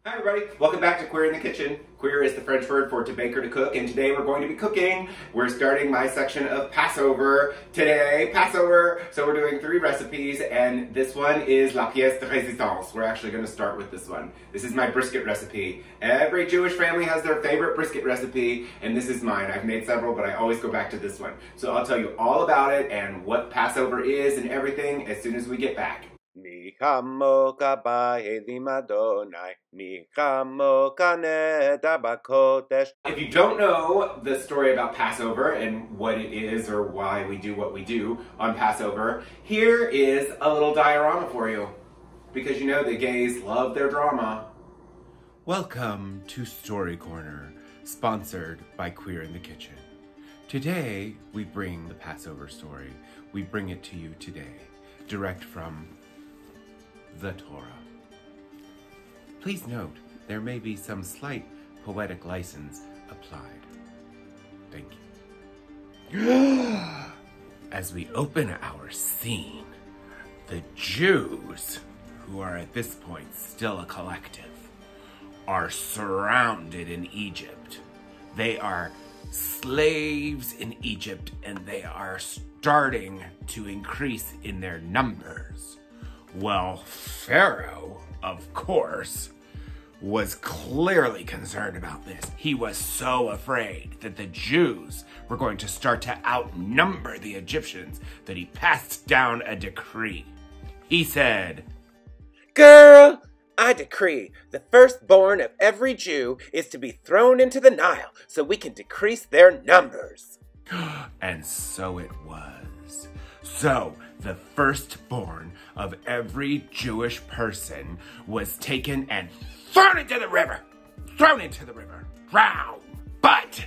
Hi everybody, welcome back to Cuire in the Kitchen. Cuire is the French word for to bake or to cook, and today we're going to be cooking. We're starting my section of Passover today, Passover. So we're doing 3 recipes, and this one is la pièce de résistance. We're actually going to start with this one. This is my brisket recipe. Every Jewish family has their favorite brisket recipe, and this is mine. I've made several, but I always go back to this one. So I'll tell you all about it and what Passover is and everything as soon as we get back. If you don't know the story about Passover and what it is or why we do what we do on Passover, here is a little diorama for you. Because you know the gays love their drama. Welcome to Story Corner, sponsored by Cuire in the Kitchen. Today, we bring the Passover story. We bring it to you today, direct from the Torah. Please note, there may be some slight poetic license applied. Thank you. As we open our scene, the Jews, who are at this point still a collective, are surrounded in Egypt. They are slaves in Egypt, and they are starting to increase in their numbers. Well, Pharaoh, of course, was clearly concerned about this. He was so afraid that the Jews were going to start to outnumber the Egyptians that he passed down a decree. He said, Girl, I decree the firstborn of every Jew is to be thrown into the Nile so we can decrease their numbers. And so it was. So, the firstborn of every Jewish person was taken and thrown into the river. Drowned. But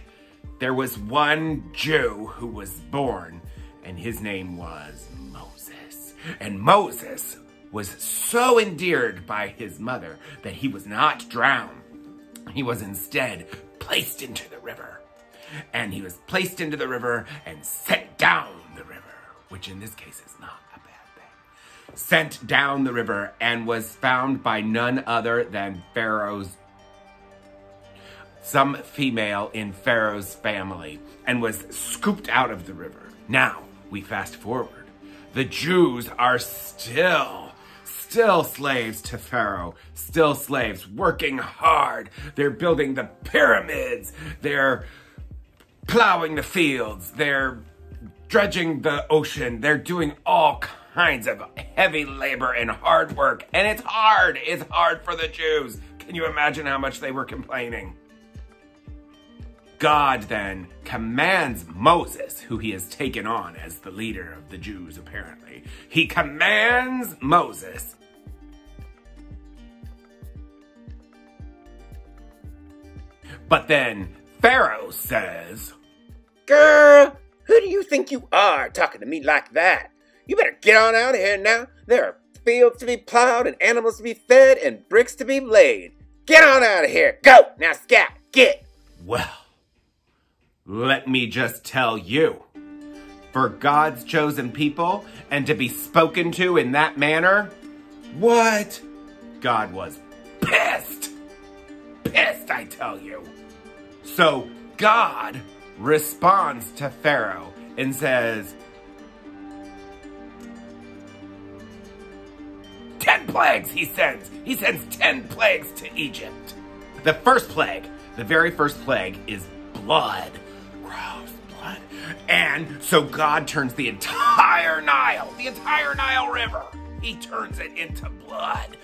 there was one Jew who was born, and his name was Moses. And Moses was so endeared by his mother that he was not drowned. He was instead placed into the river. And he was placed into the river and sent down the river, which in this case is not a bad thing. Sent down the river and was found by none other than some female in Pharaoh's family, and was scooped out of the river. Now, we fast forward. The Jews are still slaves to Pharaoh, still slaves, working hard. They're building the pyramids, they're plowing the fields, they're dredging the ocean, they're doing all kinds of heavy labor and hard work, and it's hard for the Jews. Can you imagine how much they were complaining? God then commands Moses, who he has taken on as the leader of the Jews apparently. He commands Moses, but then Pharaoh says, Girl, who do you think you are talking to me like that? You better get on out of here now. There are fields to be plowed and animals to be fed and bricks to be laid. Get on out of here. Go. Now scat. Get. Well, let me just tell you, for God's chosen people and to be spoken to in that manner, what? God was pissed. Pissed, I tell you. So God responds to Pharaoh and says, 10 plagues he sends. He sends 10 plagues to Egypt. The first plague, the very first plague is blood. Gross, blood. And so God turns the entire Nile River, he turns it into blood.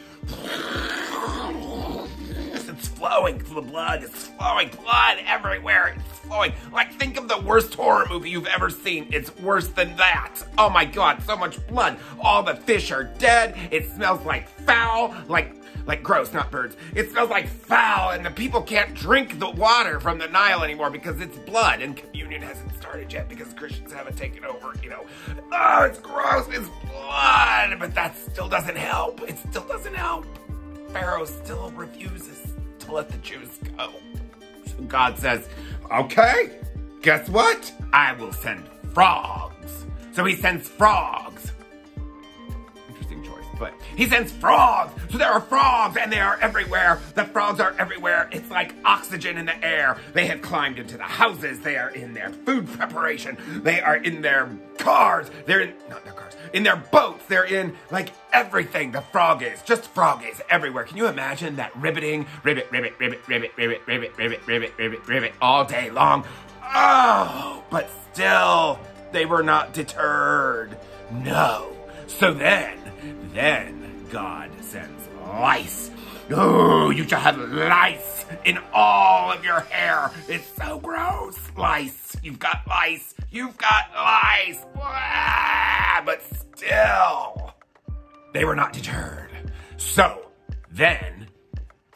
It's flowing, the blood is flowing, blood everywhere, it's flowing. Like, think of the worst horror movie you've ever seen. It's worse than that. Oh my God, so much blood. All the fish are dead. It smells like foul, like gross, not birds. It smells like foul, and the people can't drink the water from the Nile anymore because it's blood, and communion hasn't started yet because Christians haven't taken over, you know. Oh, it's gross, it's blood, but that still doesn't help. It still doesn't help. Pharaoh still refuses to let the Jews go. So God says, okay, guess what? I will send frogs. So he sends frogs. Interesting choice. foot. He sends frogs. So there are frogs and they are everywhere. The frogs are everywhere. It's like oxygen in the air. They have climbed into the houses. They are in their food preparation. They are in their cars. They're in, not their cars, in their boats. They're in like everything. The frog is, just frog is everywhere. Can you imagine that riveting, rivet, rivet, rivet, rivet, rivet, rivet, rivet, rivet, rivet, rivet all day long? Oh, but still, they were not deterred. No. So then God sends lice. Oh, you shall have lice in all of your hair. It's so gross. Lice. You've got lice. You've got lice. But still, they were not deterred. So then,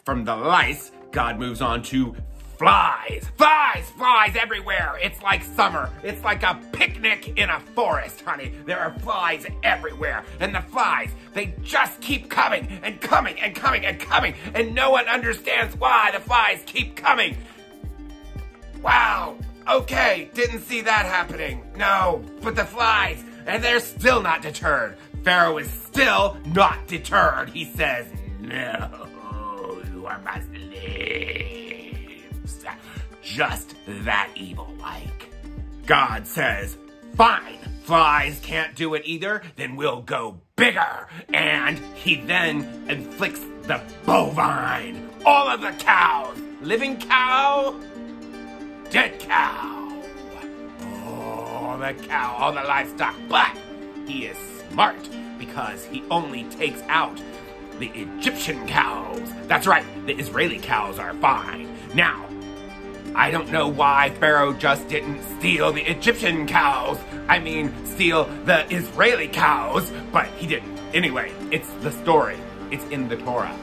from the lice, God moves on to flies. Flies everywhere. It's like summer. It's like a picnic in a forest, honey. There are flies everywhere. And the flies, they just keep coming and coming and coming and coming. And no one understands why the flies keep coming. Wow. Okay, didn't see that happening. No, but the flies, and they're still not deterred. Pharaoh is still not deterred. He says, no, you are my slaves. Just that evil-like. God says, fine, flies can't do it either, then we'll go bigger. And he then inflicts the bovine. All of the cows. Living cow, dead cow. All the cow, all the livestock. But he is smart because he only takes out the Egyptian cows. That's right, the Israeli cows are fine. Now, I don't know why Pharaoh just didn't steal the Egyptian cows. I mean, steal the Israeli cows, but he didn't. Anyway, it's the story. It's in the Torah.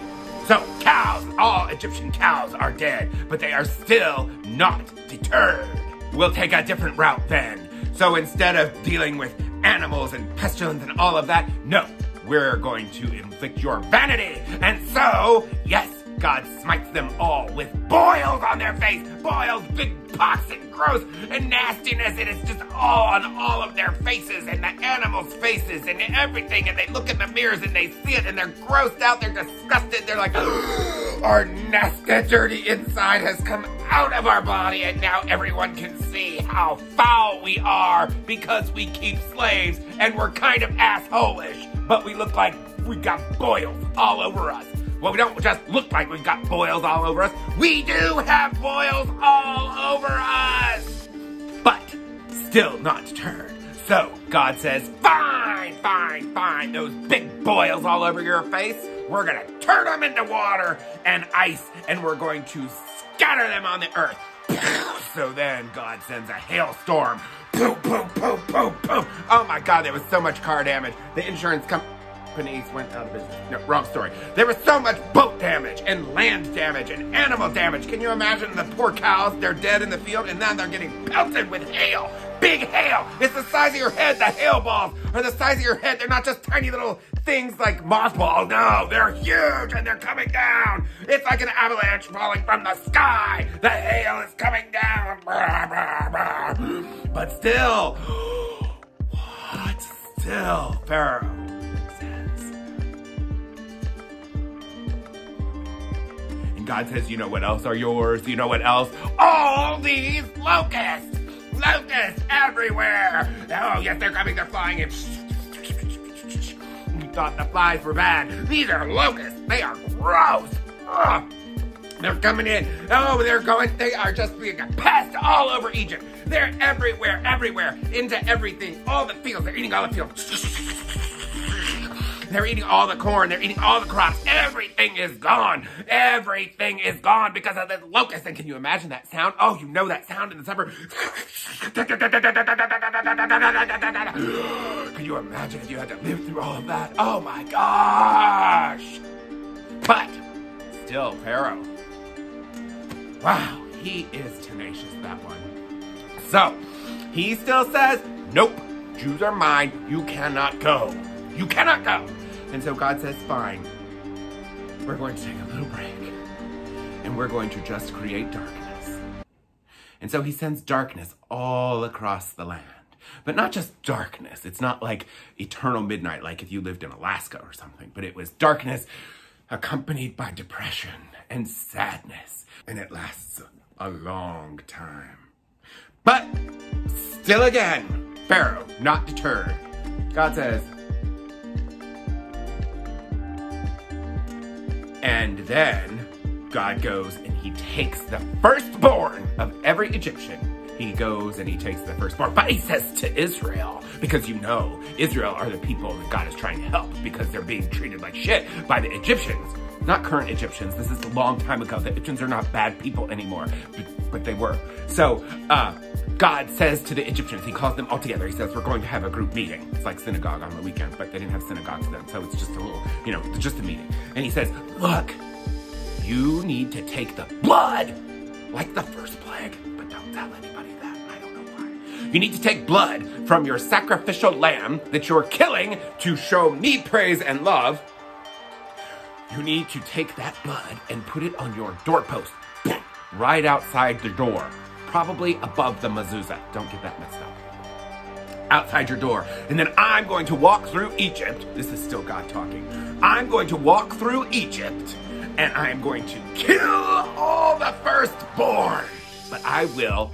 So, cows, all Egyptian cows are dead, but they are still not deterred. We'll take a different route then. So instead of dealing with animals and pestilence and all of that, no, we're going to inflict your vanity. And so, yes, God smites them all with boils on their face. Boils, big pox and gross and nastiness. And it's just all on all of their faces and the animals' faces and everything. And they look in the mirrors and they see it and they're grossed out. They're disgusted. They're like, our nasty, dirty inside has come out of our body. And now everyone can see how foul we are because we keep slaves and we're kind of asshole-ish. But we look like we got boils all over us. Well, we don't just look like we've got boils all over us. We do have boils all over us. But still not deterred. So God says, fine, fine, fine. Those big boils all over your face, we're going to turn them into water and ice, and we're going to scatter them on the earth. So then God sends a hailstorm. Boom, boom, boom, boom, boom. Oh my God, there was so much car damage. The insurance companies went out of business. No, wrong story. There was so much boat damage and land damage and animal damage. Can you imagine the poor cows? They're dead in the field and now they're getting pelted with hail. Big hail. It's the size of your head. The hail balls are the size of your head. They're not just tiny little things like mothballs. No, they're huge and they're coming down. It's like an avalanche falling from the sky. The hail is coming down. But still, what? Still, Pharaoh. God says, you know what else are yours? You know what else? All these locusts! Locusts everywhere! Oh, yes, they're coming, they're flying in. You thought the flies were bad. These are locusts. They are gross. Ugh. They're coming in. Oh, they're going. They are just being a pest all over Egypt. They're everywhere, everywhere, into everything. All the fields. They're eating all the fields. They're eating all the corn. They're eating all the crops. Everything is gone. Everything is gone because of the locusts. And can you imagine that sound? Oh, you know that sound in the summer. Can you imagine if you had to live through all of that? Oh my gosh. But still, Pharaoh. Wow, he is tenacious, that one. So, he still says, nope, Jews are mine. You cannot go. You cannot go. And so God says, fine, we're going to take a little break and we're going to just create darkness. And so he sends darkness all across the land. But not just darkness. It's not like eternal midnight, like if you lived in Alaska or something. But it was darkness accompanied by depression and sadness. And it lasts a long time. But still again, Pharaoh, not deterred. God says, and then God goes and he takes the firstborn of every Egyptian. He goes and he takes the firstborn. But he says to Israel, because you know, Israel are the people that God is trying to help because they're being treated like shit by the Egyptians. Not current Egyptians. This is a long time ago. The Egyptians are not bad people anymore, but they were. So God says to the Egyptians, he calls them all together. He says, we're going to have a group meeting. It's like synagogue on the weekend, but they didn't have synagogues then. So it's just a little, you know, just a meeting. And he says, look, you need to take the blood, like the first plague, but don't tell anybody that. I don't know why. You need to take blood from your sacrificial lamb that you're killing to show me praise and love. You need to take that blood and put it on your doorpost, right outside the door, probably above the mezuzah. Don't get that messed up. Outside your door. And then I'm going to walk through Egypt. This is still God talking. I'm going to walk through Egypt and I'm going to kill all the firstborn. But I will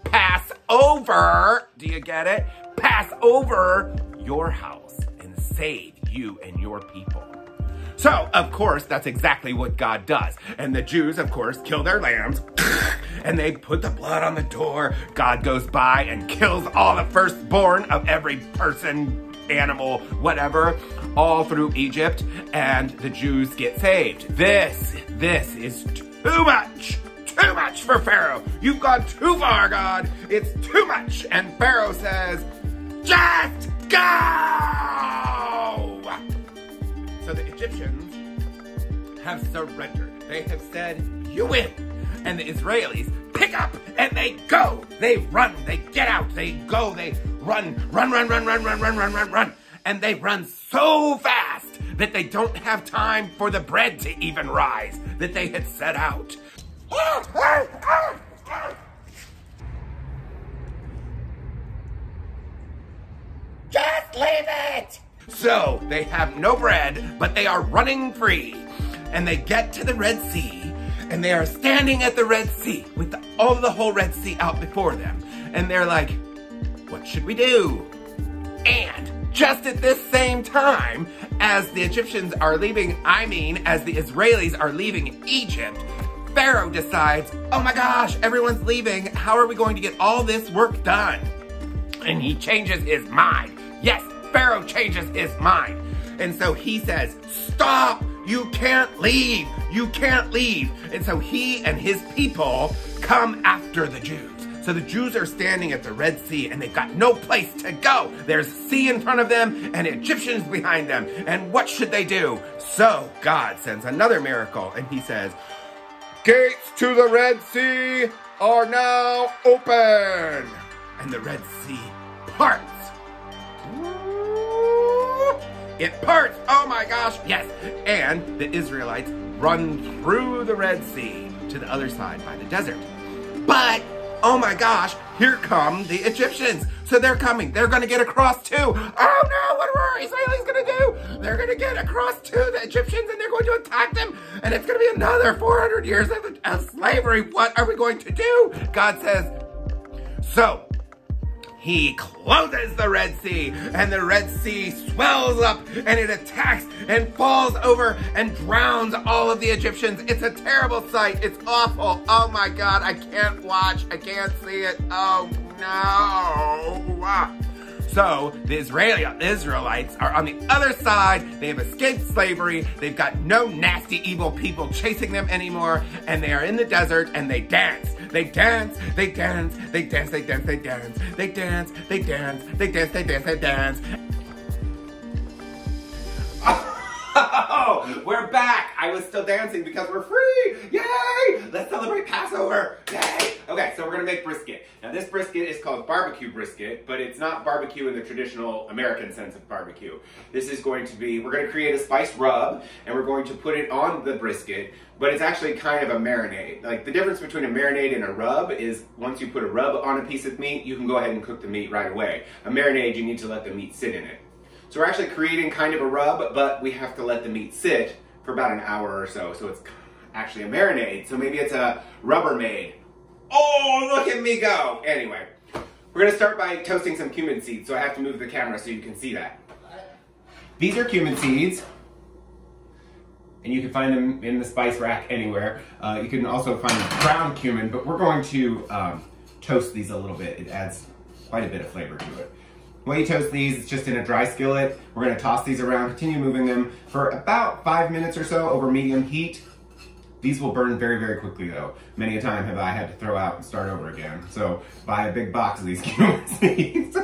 pass over, do you get it? Pass over your house and save you and your people. So, of course, that's exactly what God does. And the Jews, of course, kill their lambs, and they put the blood on the door. God goes by and kills all the firstborn of every person, animal, whatever, all through Egypt, and the Jews get saved. This is too much for Pharaoh. You've gone too far, God. It's too much. And Pharaoh says, just go! So the Egyptians have surrendered. They have said, you win. And the Israelis pick up and they go. They run. They get out. They go. They run. And they run so fast that they don't have time for the bread to even rise that they had set out. Just leave it! So they have no bread, but they are running free. And they get to the Red Sea, and they are standing at the Red Sea with all of the whole Red Sea out before them. And they're like, what should we do? And just at this same time, as the Egyptians are leaving, as the Israelis are leaving Egypt, Pharaoh decides, oh my gosh, everyone's leaving. How are we going to get all this work done? And he changes his mind. Yes, Pharaoh changes his mind. And so he says, stop, you can't leave, you can't leave. And so he and his people come after the Jews. So the Jews are standing at the Red Sea and they've got no place to go. There's sea in front of them and Egyptians behind them. And what should they do? So God sends another miracle and he says, gates to the Red Sea are now open. And the Red Sea parts. It parts, oh my gosh, yes. And the Israelites run through the Red Sea to the other side by the desert. But, oh my gosh, here come the Egyptians. So they're coming, they're gonna get across too. Oh no, what are our Israelis gonna do? They're gonna get across to the Egyptians and they're going to attack them. And it's gonna be another 400 years of slavery. What are we going to do? God says, so, he closes the Red Sea, and the Red Sea swells up, and it attacks and falls over and drowns all of the Egyptians. It's a terrible sight. It's awful. Oh my God, I can't watch. I can't see it. Oh no. So the Israelites are on the other side. They have escaped slavery. They've got no nasty, evil people chasing them anymore. And they are in the desert and they dance. They dance, they dance, they dance, they dance, they dance, they dance, they dance, they dance, they dance, they dance. Oh, we're back. I was still dancing because we're free. Yay! Let's celebrate Passover. Yay! Okay, so we're gonna make brisket. Now this brisket is called barbecue brisket, but it's not barbecue in the traditional American sense of barbecue. This is going to be, we're going to create a spiced rub, and we're going to put it on the brisket, but it's actually kind of a marinade. Like, the difference between a marinade and a rub is once you put a rub on a piece of meat, you can go ahead and cook the meat right away. A marinade, you need to let the meat sit in it. So we're actually creating kind of a rub, but we have to let the meat sit for about an hour or so. So it's actually a marinade. So maybe it's a Rubbermaid. Oh, look at me go. Anyway, we're gonna start by toasting some cumin seeds. So I have to move the camera so you can see that. These are cumin seeds, and you can find them in the spice rack anywhere. You can also find ground cumin, but we're going to toast these a little bit. It adds quite a bit of flavor to it. The way you toast these, it's just in a dry skillet. We're gonna toss these around, continue moving them for about 5 minutes or so over medium heat. These will burn very, very quickly though. Many a time have I had to throw out and start over again. So buy a big box of these cumin seeds.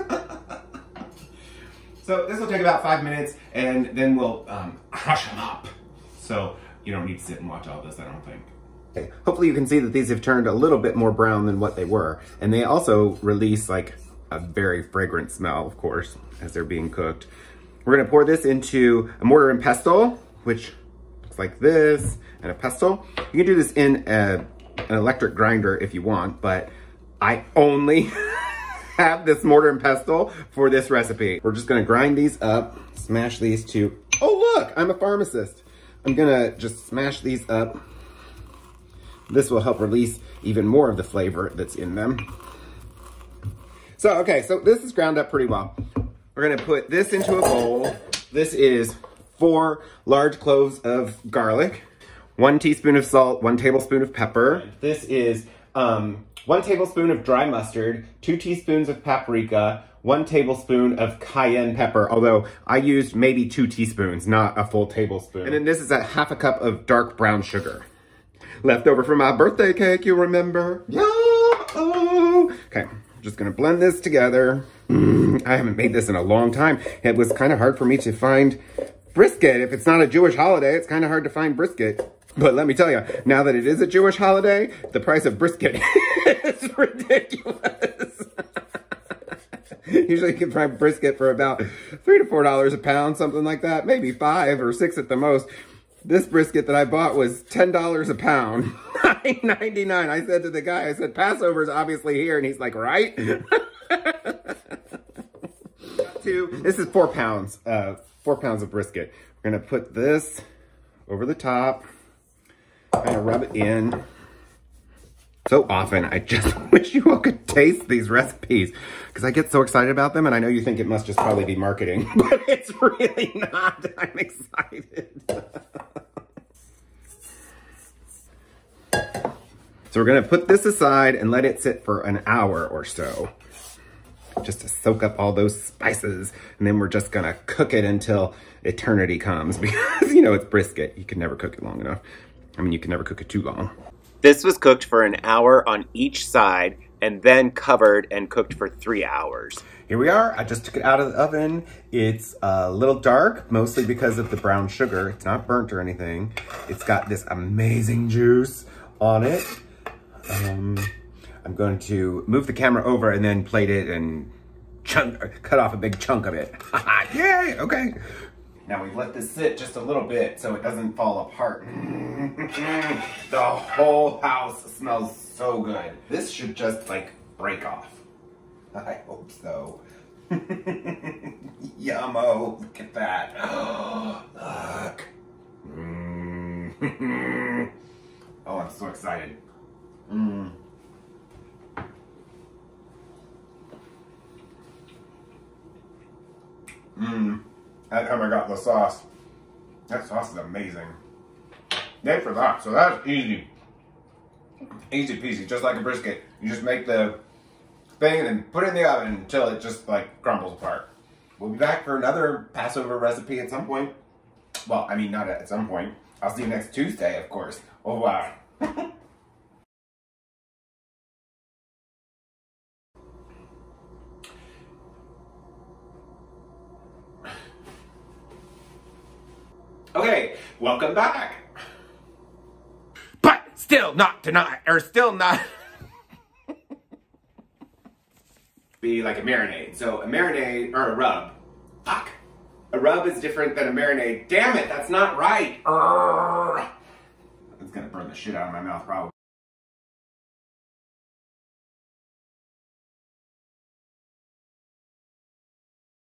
So this will take about 5 minutes, and then we'll crush them up. So you don't need to sit and watch all this, I don't think. Okay. Hopefully you can see that these have turned a little bit more brown than what they were. And they also release like a very fragrant smell, of course, as they're being cooked. We're gonna pour this into a mortar and pestle, which looks like this, and a pestle. You can do this in an electric grinder if you want, but I only have this mortar and pestle for this recipe. We're just gonna grind these up, smash these to, oh look, I'm a pharmacist. I'm gonna just smash these up. This will help release even more of the flavor that's in them. So, okay, so this is ground up pretty well. We're gonna put this into a bowl. This is 4 large cloves of garlic, 1 teaspoon of salt, 1 tablespoon of pepper. This is 1 tablespoon of dry mustard, 2 teaspoons of paprika, 1 tablespoon of cayenne pepper, although I used maybe 2 teaspoons, not a full tablespoon. And then this is a half a cup of dark brown sugar. Left over from my birthday cake, you remember? Yeah. Okay. Just gonna blend this together. I haven't made this in a long time. It was kind of hard for me to find brisket. If it's not a Jewish holiday, it's kind of hard to find brisket. But let me tell you, now that it is a Jewish holiday, the price of brisket is ridiculous. Usually you can find brisket for about $3 to $4 a pound, something like that. Maybe 5 or 6 at the most. This brisket that I bought was $10 a pound, $9.99. I said to the guy, I said, Passover's obviously here. And he's like, right? This is 4 pounds, 4 pounds of brisket. We're gonna put this over the top, kind of rub it in. So often, I just wish you all could taste these recipes because I get so excited about them, and I know you think it must just probably be marketing, but it's really not. I'm excited. So we're gonna put this aside and let it sit for an hour or so, just to soak up all those spices, and then we're just gonna cook it until eternity comes because, you know, it's brisket. You can never cook it long enough. I mean, you can never cook it too long. This was cooked for an hour on each side and then covered and cooked for 3 hours. Here we are. I just took it out of the oven. It's a little dark, mostly because of the brown sugar. It's not burnt or anything. It's got this amazing juice on it. I'm going to move the camera over and then plate it and cut off a big chunk of it. Yay, okay. Now we've let this sit just a little bit so it doesn't fall apart. The whole house smells so good. This should just like break off. I hope so. Yummo, look at that. Look. Oh, I'm so excited. That time I got the sauce. That sauce is amazing. Made for that, so that's easy. Easy peasy, just like a brisket. You just make the thing and then put it in the oven until it just like crumbles apart. We'll be back for another Passover recipe at some point. Well, I mean, not at some point. I'll see you next Tuesday, of course. Oh, wow. Okay, welcome back. But still not tonight, or still not. be like a marinade. So a marinade, or a rub. Fuck. A rub is different than a marinade. Damn it, that's not right. It's gonna burn the shit out of my mouth probably.